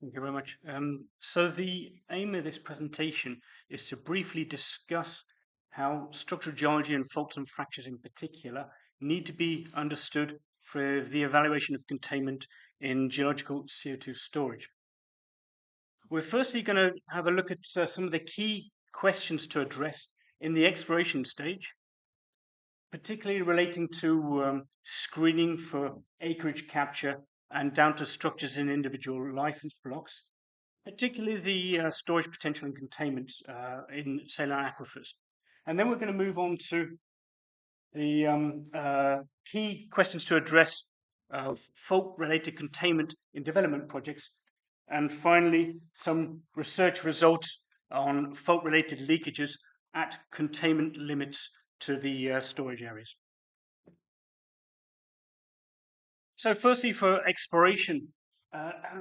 Thank you very much. So the aim of this presentation is to briefly discuss how structural geology and faults and fractures in particular need to be understood for the evaluation of containment in geological CO2 storage. We're firstly going to have a look at some of the key questions to address in the exploration stage, particularly relating to screening for acreage capture and down to structures in individual license blocks, particularly the storage potential and containment in saline aquifers. And then we're going to move on to the key questions to address of fault-related containment in development projects. And finally, some research results on fault-related leakages at containment limits to the storage areas. So firstly, for exploration,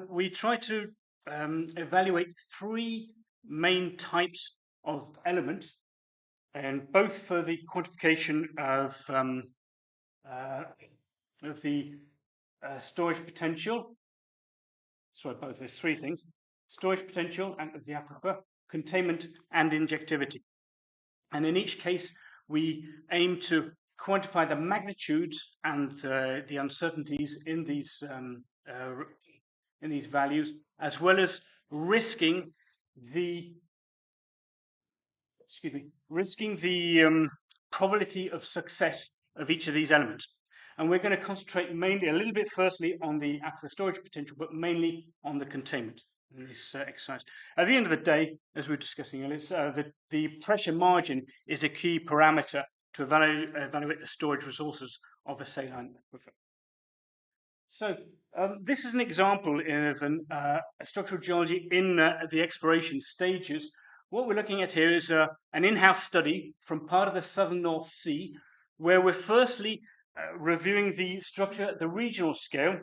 we try to evaluate three main types of element, and both for the quantification of the storage potential. Sorry, both there's three things: storage potential and of the aquifer, containment, and injectivity. And in each case, we aim to quantify the magnitudes and the uncertainties in these values, as well as risking the probability of success of each of these elements. And we're going to concentrate mainly a little bit firstly on the aquifer storage potential, but mainly on the containment in this exercise. At the end of the day, as we were discussing earlier, the pressure margin is a key parameter to evaluate the storage resources of a saline aquifer. So this is an example of a structural geology in the exploration stages. What we're looking at here is an in-house study from part of the southern North Sea, where we're firstly reviewing the structure at the regional scale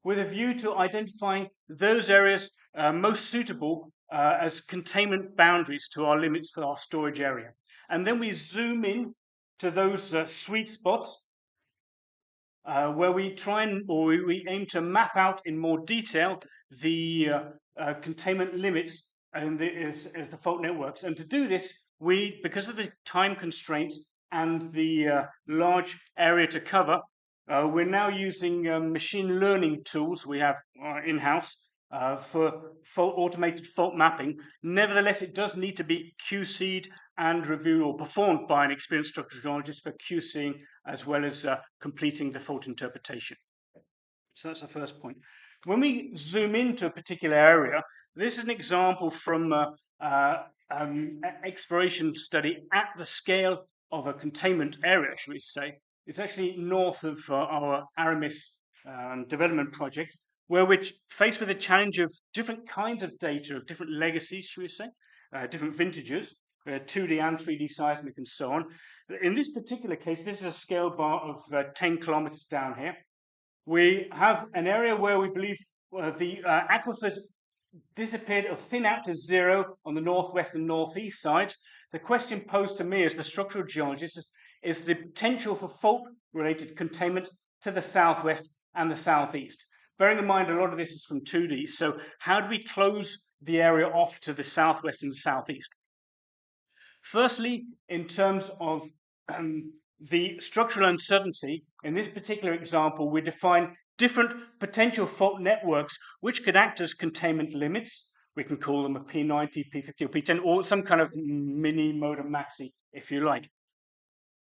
with a view to identifying those areas most suitable as containment boundaries to our limits for our storage area. And then we zoom in to those sweet spots where we we aim to map out in more detail the containment limits and the fault networks. And to do this, because of the time constraints and the large area to cover, we're now using machine learning tools we have in-house for automated fault mapping. Nevertheless, it does need to be QC'd and reviewed or performed by an experienced structural geologist for QCing as well as completing the fault interpretation. So that's the first point. When we zoom into a particular area, this is an example from exploration study at the scale of a containment area, shall we say. It's actually north of our Aramis development project, where we're faced with a challenge of different kinds of data, of different legacies, shall we say, different vintages, 2D and 3D seismic and so on. In this particular case, this is a scale bar of 10 kilometers down here. We have an area where we believe the aquifers disappeared or thin out to zero on the northwest and northeast sides. The question posed to me as the structural geologist is the potential for fault-related containment to the southwest and the southeast. Bearing in mind a lot of this is from 2D, so how do we close the area off to the southwest and the southeast? Firstly, in terms of the structural uncertainty, in this particular example, we define different potential fault networks which could act as containment limits. We can call them a P90, P50, or P10, or some kind of mini modem maxi, if you like.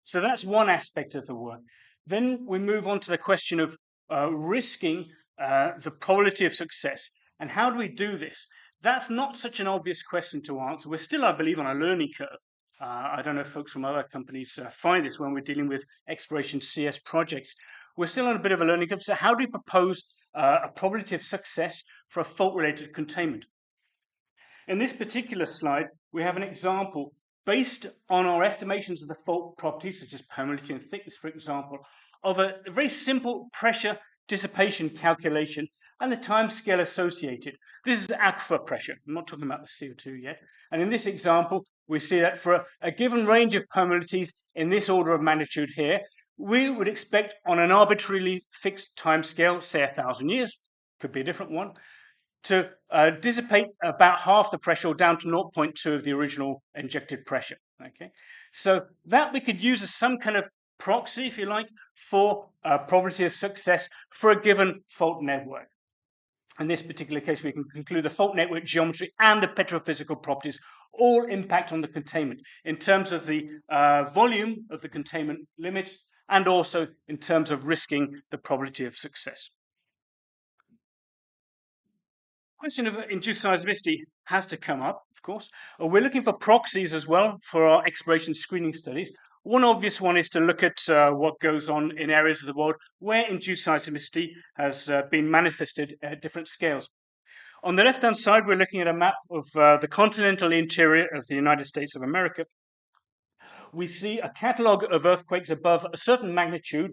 So that's one aspect of the work. Then we move on to the question of risking the probability of success. And how do we do this? That's not such an obvious question to answer. We're still, I believe, on a learning curve. I don't know if folks from other companies find this when we're dealing with exploration CS projects. We're still on a bit of a learning curve. So how do we propose a probability of success for a fault-related containment? In this particular slide, we have an example based on our estimations of the fault properties, such as permeability and thickness, for example, of a very simple pressure dissipation calculation and the time scale associated. This is aquifer pressure. I'm not talking about the CO2 yet. And in this example, we see that for a given range of permeabilities in this order of magnitude here, we would expect on an arbitrarily fixed time scale, say 1,000 years, could be a different one, to dissipate about half the pressure, or down to 0.2 of the original injected pressure. Okay, so that we could use as some kind of proxy, if you like, for probability of success for a given fault network. In this particular case, we can conclude the fault network geometry and the petrophysical properties all impact on the containment in terms of the volume of the containment limits, and also in terms of risking the probability of success. Question of induced seismicity has to come up, of course. We're looking for proxies as well for our exploration screening studies. One obvious one is to look at what goes on in areas of the world where induced seismicity has been manifested at different scales. On the left-hand side, we're looking at a map of the continental interior of the United States of America. We see a catalogue of earthquakes above a certain magnitude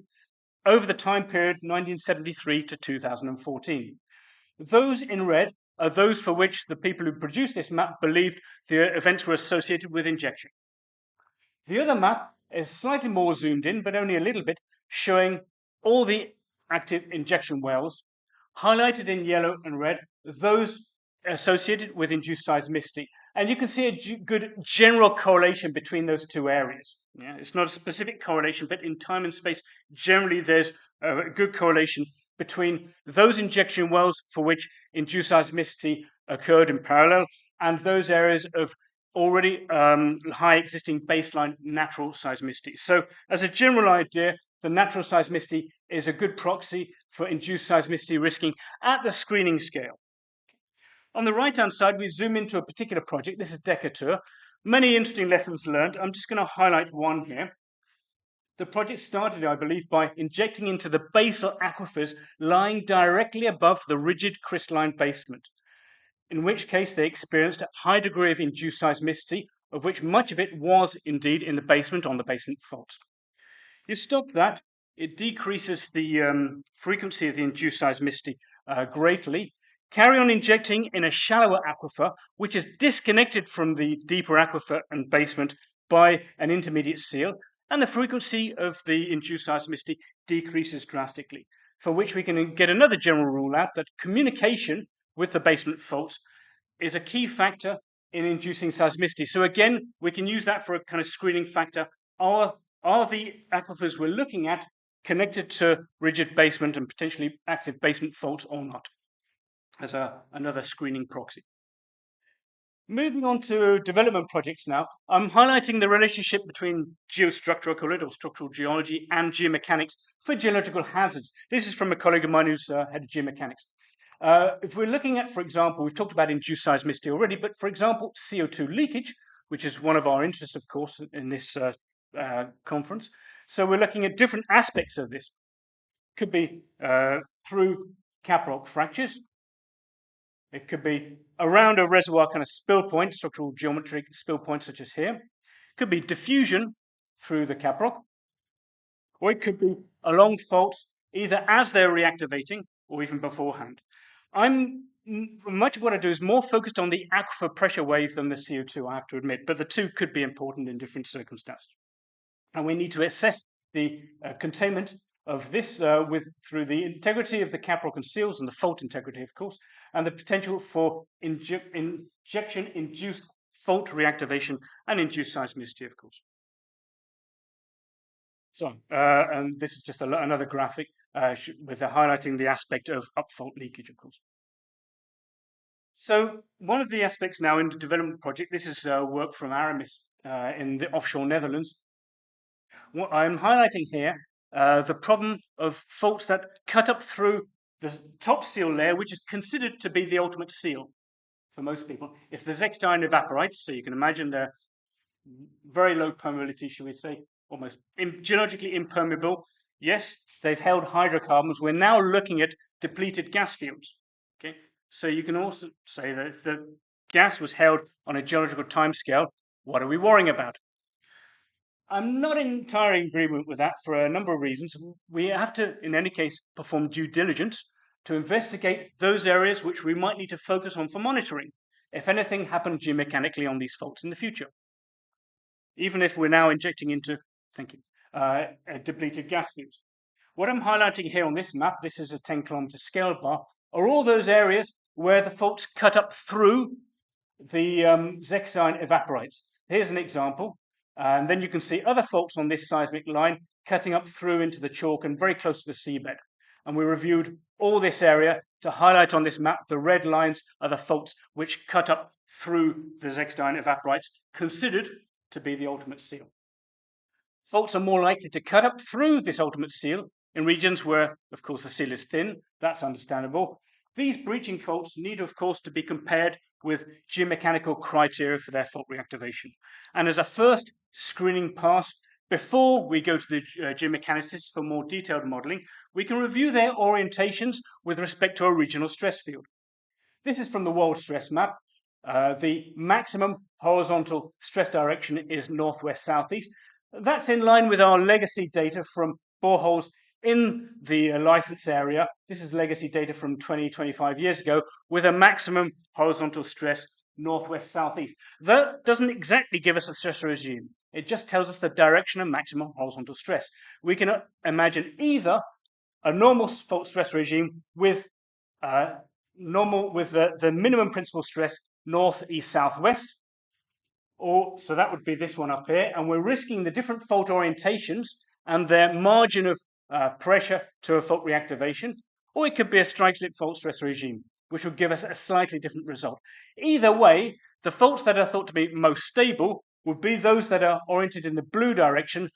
over the time period 1973 to 2014. Those in red are those for which the people who produced this map believed the events were associated with injection. The other map is slightly more zoomed in, but only a little bit, showing all the active injection wells, highlighted in yellow and red, those associated with induced seismicity. And you can see a good general correlation between those two areas. Yeah, it's not a specific correlation, but in time and space, generally there's a good correlation between those injection wells for which induced seismicity occurred in parallel and those areas of already high existing baseline natural seismicity. So as a general idea, the natural seismicity is a good proxy for induced seismicity risking at the screening scale. On the right-hand side, we zoom into a particular project. This is Decatur. Many interesting lessons learned. I'm just going to highlight one here. The project started, I believe, by injecting into the basal aquifers lying directly above the rigid crystalline basement, in which case they experienced a high degree of induced seismicity, of which much of it was indeed in the basement on the basement fault. You stop that, it decreases the frequency of the induced seismicity greatly. Carry on injecting in a shallower aquifer, which is disconnected from the deeper aquifer and basement by an intermediate seal, and the frequency of the induced seismicity decreases drastically, for which we can get another general rule out that communication with the basement faults is a key factor in inducing seismicity. So again, we can use that for a kind of screening factor. Are the aquifers we're looking at connected to rigid basement and potentially active basement faults or not, as another screening proxy? Moving on to development projects now, I'm highlighting the relationship between geostructure, or structural geology, and geomechanics for geological hazards. This is from a colleague of mine who's head of geomechanics. If we're looking at, for example, we've talked about induced seismicity already, but for example, CO2 leakage, which is one of our interests, of course, in this conference. So we're looking at different aspects of this. Could be through caprock fractures. It could be around a reservoir kind of spill point, structural geometric spill point such as here. It could be diffusion through the caprock, or it could be along faults either as they're reactivating or even beforehand. Much of what I do is more focused on the aquifer pressure wave than the CO2, I have to admit, but the two could be important in different circumstances. And we need to assess the containment of this through the integrity of the caprock and seals and the fault integrity, of course, and the potential for injection-induced fault reactivation and induced seismicity, of course. So, and this is just another graphic with highlighting the aspect of upfault leakage, of course. So one of the aspects now in the development project, this is work from Aramis in the offshore Netherlands. What I'm highlighting here, the problem of faults that cut up through the top seal layer, which is considered to be the ultimate seal for most people. It's the zechstein evaporites, so you can imagine they're very low permeability, shall we say, almost geologically impermeable. Yes, they've held hydrocarbons. We're now looking at depleted gas fields. Okay, so you can also say that if the gas was held on a geological timescale, what are we worrying about? I'm not entirely in agreement with that for a number of reasons. We have to, in any case, perform due diligence to investigate those areas which we might need to focus on for monitoring, if anything happened geomechanically on these faults in the future. Even if we're now injecting into, depleted gas fields. What I'm highlighting here on this map, this is a 10-kilometer scale bar, are all those areas where the faults cut up through the zechstein evaporites. Here's an example. And then you can see other faults on this seismic line cutting up through into the chalk and very close to the seabed. And we reviewed all this area to highlight on this map the red lines are the faults which cut up through the zechstein evaporites, considered to be the ultimate seal. Faults are more likely to cut up through this ultimate seal in regions where, of course, the seal is thin. That's understandable. These breaching faults need, of course, to be compared with geomechanical criteria for their fault reactivation. And as a first screening pass, before we go to the geomechanicists for more detailed modeling, we can review their orientations with respect to a regional stress field. This is from the world stress map. The maximum horizontal stress direction is northwest-southeast. That's in line with our legacy data from boreholes in the license area. This is legacy data from 25 years ago with a maximum horizontal stress northwest-southeast. That doesn't exactly give us a stress regime. It just tells us the direction of maximum horizontal stress. We can imagine either a normal fault stress regime with the minimum principal stress north, east, southwest, or so that would be this one up here, and we're risking the different fault orientations and their margin of pressure to a fault reactivation, or it could be a strike slip fault stress regime, which would give us a slightly different result. Either way, the faults that are thought to be most stable would be those that are oriented in the blue direction,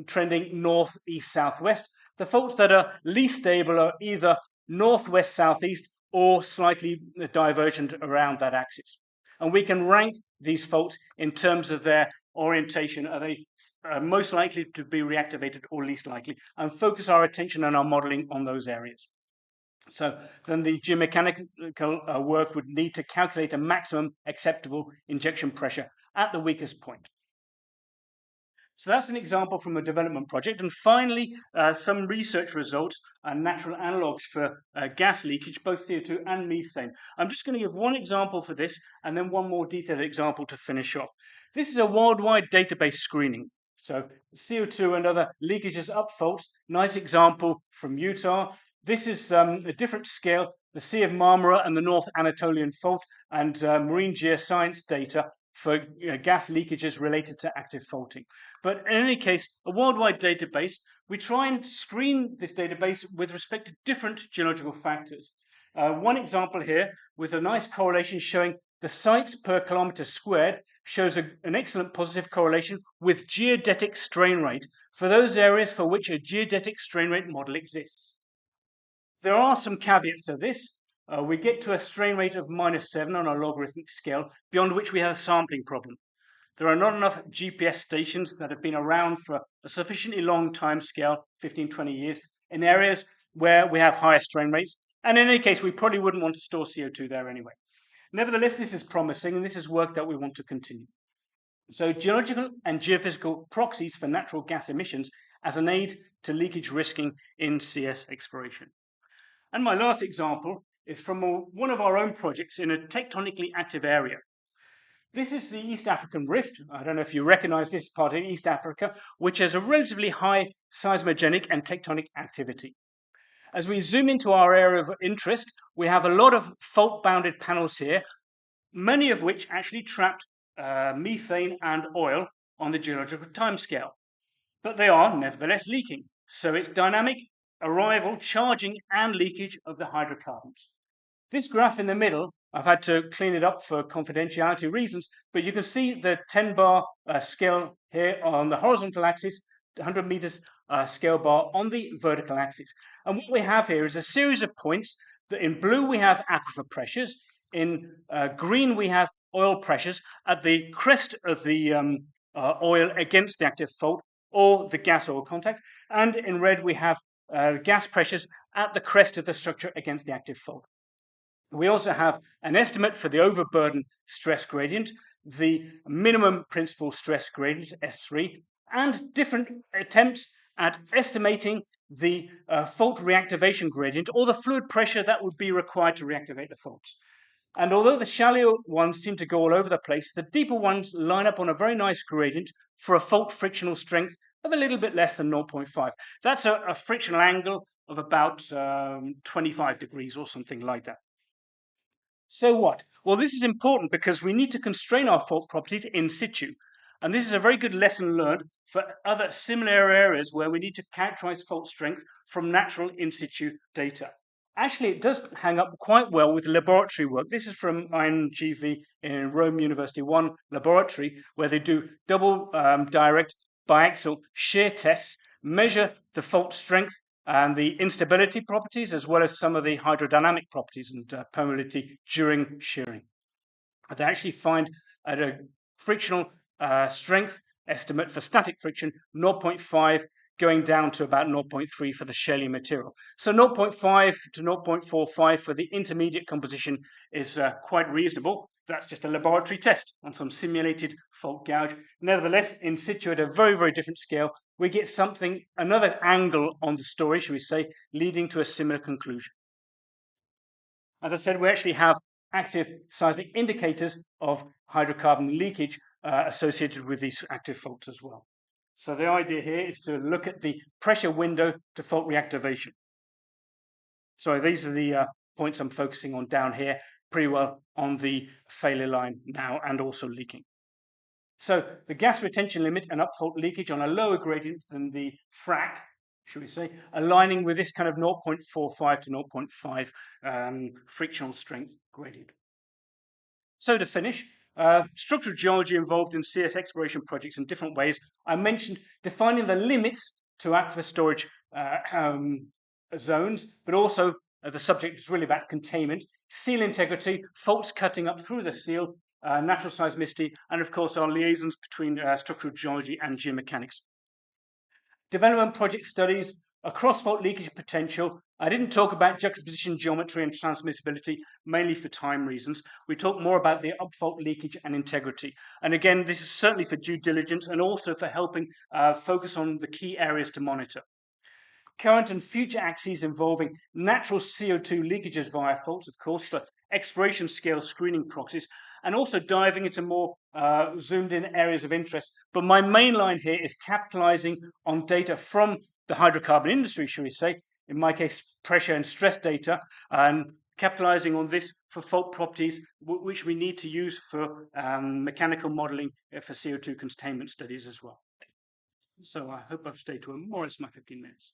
trending north, east, southwest. The faults that are least stable are either northwest, southeast, or slightly divergent around that axis. And we can rank these faults in terms of their orientation. Are they most likely to be reactivated or least likely? And focus our attention and our modeling on those areas. So then the geomechanical work would need to calculate a maximum acceptable injection pressure at the weakest point. So that's an example from a development project. And finally, some research results and natural analogues for gas leakage, both CO2 and methane. I'm just going to give one example for this and then one more detailed example to finish off. This is a worldwide database screening. So CO2 and other leakages up faults. Nice example from Utah. This is a different scale, the Sea of Marmara and the North Anatolian Fault, and marine geoscience data for gas leakages related to active faulting. But in any case, a worldwide database, we try and screen this database with respect to different geological factors. One example here with a nice correlation showing the sites per kilometer squared shows an excellent positive correlation with geodetic strain rate for those areas for which a geodetic strain rate model exists. There are some caveats to this. We get to a strain rate of -7 on a logarithmic scale, beyond which we have a sampling problem. There are not enough GPS stations that have been around for a sufficiently long time scale, 15, 20 years, in areas where we have higher strain rates. And in any case, we probably wouldn't want to store CO2 there anyway. Nevertheless, this is promising, and this is work that we want to continue. So geological and geophysical proxies for natural gas emissions as an aid to leakage risking in CS exploration. And my last example is from one of our own projects in a tectonically active area. This is the East African Rift. I don't know if you recognize this part of East Africa, which has a relatively high seismogenic and tectonic activity. As we zoom into our area of interest, we have a lot of fault-bounded panels here, many of which actually trapped methane and oil on the geological timescale. But they are nevertheless leaking. So it's dynamic arrival, charging, and leakage of the hydrocarbons. This graph in the middle, I've had to clean it up for confidentiality reasons, but you can see the 10-bar scale here on the horizontal axis, 100 meters scale bar on the vertical axis. And what we have here is a series of points that in blue we have aquifer pressures, in green we have oil pressures at the crest of the oil against the active fault or the gas oil contact, and in red we have gas pressures at the crest of the structure against the active fault. We also have an estimate for the overburden stress gradient, the minimum principal stress gradient, S3, and different attempts at estimating the fault reactivation gradient or the fluid pressure that would be required to reactivate the faults. And although the shallow ones seem to go all over the place, the deeper ones line up on a very nice gradient for a fault frictional strength of a little bit less than 0.5. That's a frictional angle of about 25 degrees or something like that. So what? Well, this is important because we need to constrain our fault properties in situ. And this is a very good lesson learned for other similar areas where we need to characterize fault strength from natural in situ data. Actually, it does hang up quite well with laboratory work. This is from INGV in Rome University 1 laboratory, where they do double direct biaxial shear tests, measure the fault strength and the instability properties, as well as some of the hydrodynamic properties and permeability during shearing. They actually find at a frictional strength estimate for static friction 0.5 going down to about 0.3 for the shelly material. So 0.5 to 0.45 for the intermediate composition is quite reasonable. That's just a laboratory test on some simulated fault gouge. Nevertheless, in situ at a very, very different scale, we get something, another angle on the story, shall we say, leading to a similar conclusion. As I said, we actually have active seismic indicators of hydrocarbon leakage associated with these active faults as well. So the idea here is to look at the pressure window to fault reactivation. So these are the points I'm focusing on down here, pretty well on the failure line now and also leaking. So the gas retention limit and upfault leakage on a lower gradient than the frac, should we say, aligning with this kind of 0.45 to 0.5 frictional strength gradient. So to finish, structural geology involved in CS exploration projects in different ways. I mentioned defining the limits to aquifer storage zones, but also the subject is really about containment, seal integrity, faults cutting up through the seal, natural seismicity, and of course our liaisons between structural geology and geomechanics. Development project studies across fault leakage potential. I didn't talk about juxtaposition geometry and transmissibility, mainly for time reasons. We talk more about the upfault leakage and integrity. And again, this is certainly for due diligence and also for helping focus on the key areas to monitor. Current and future axes involving natural CO2 leakages via faults, of course, for exploration scale screening proxies, and also diving into more zoomed in areas of interest. But my main line here is capitalizing on data from the hydrocarbon industry, shall we say, in my case, pressure and stress data, and capitalizing on this for fault properties, which we need to use for mechanical modeling for CO2 containment studies as well. So I hope I've stayed to more or less my 15 minutes.